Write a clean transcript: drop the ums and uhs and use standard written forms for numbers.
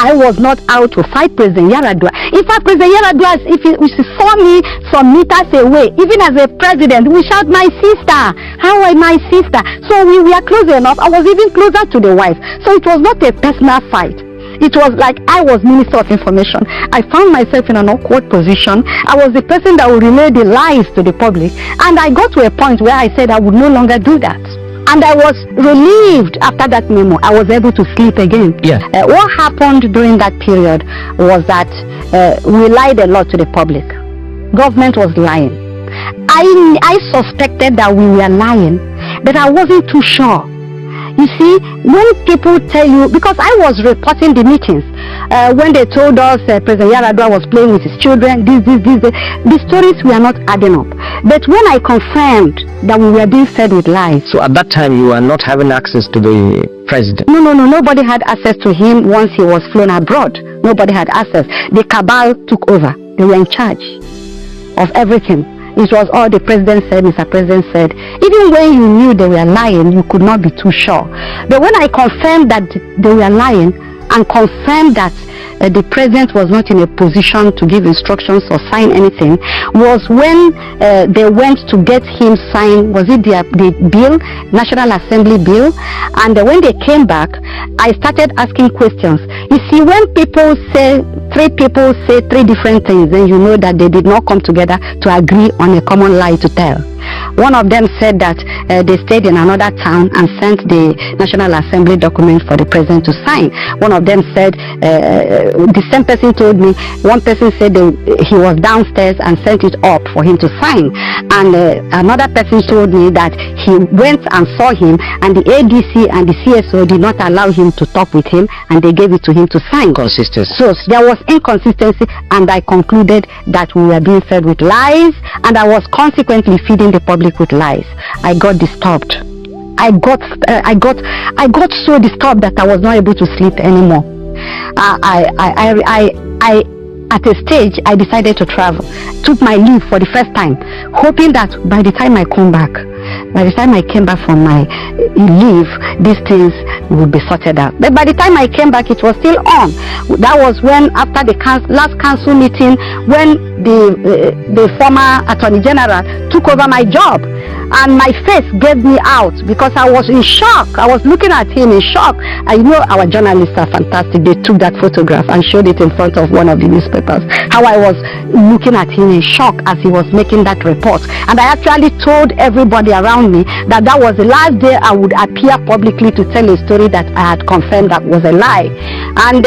I was not out to fight President Yar'Adua. In fact, President Yar'Adua, if he saw me some meters away, even as a president, we shout, my sister, how are my sister? So we were close enough. I was even closer to the wife. So it was not a personal fight. It was like I was Minister of Information. I found myself in an awkward position. I was the person that would relay the lies to the public. And I got to a point where I said I would no longer do that. And I was relieved after that memo. I was able to sleep again. Yeah. What happened during that period was that we lied a lot to the public. Government was lying. I suspected that we were lying, but I wasn't too sure. You see, when people tell you, because I was reporting the meetings, when they told us President Yar'Adua was playing with his children, the stories were not adding up. But when I confirmed that we were being fed with lies. So at that time, you were not having access to the president? No, nobody had access to him once he was flown abroad. Nobody had access. The cabal took over. They were in charge of everything. It was all the president said, Mr. President said. Even when you knew they were lying, you could not be too sure. But when I confirmed that they were lying and confirmed that the president was not in a position to give instructions or sign anything, was when they went to get him sign, was it the bill, National Assembly bill? And when they came back, I started asking questions. You see, when three people say three different things, then you know that they did not come together to agree on a common lie to tell. One of them said that they stayed in another town and sent the National Assembly document for the president to sign. One of them said, the same person told me, one person said he was downstairs and sent it up for him to sign. And another person told me that he went and saw him, and the ADC and the CSO did not allow him to talk with him, and they gave it to him to sign. Consistency. So there was inconsistency, and I concluded that we were being fed with lies, and I was consequently feeding the public with lies. I got disturbed. I got so disturbed that I was not able to sleep anymore. At a stage, I decided to travel. Took my leave for the first time, hoping that by the time I came back from my leave, these things would be sorted out. But by the time I came back, it was still on. That was when, after the last council meeting, when the former Attorney General took over my job, and my face gave me out because I was in shock. I was looking at him in shock. I know our journalists are fantastic. They took that photograph and showed it in front of one of the newspapers. How I was looking at him in shock as he was making that report. And I actually told everybody around me that that was the last day I would appear publicly to tell a story that I had confirmed that was a lie. And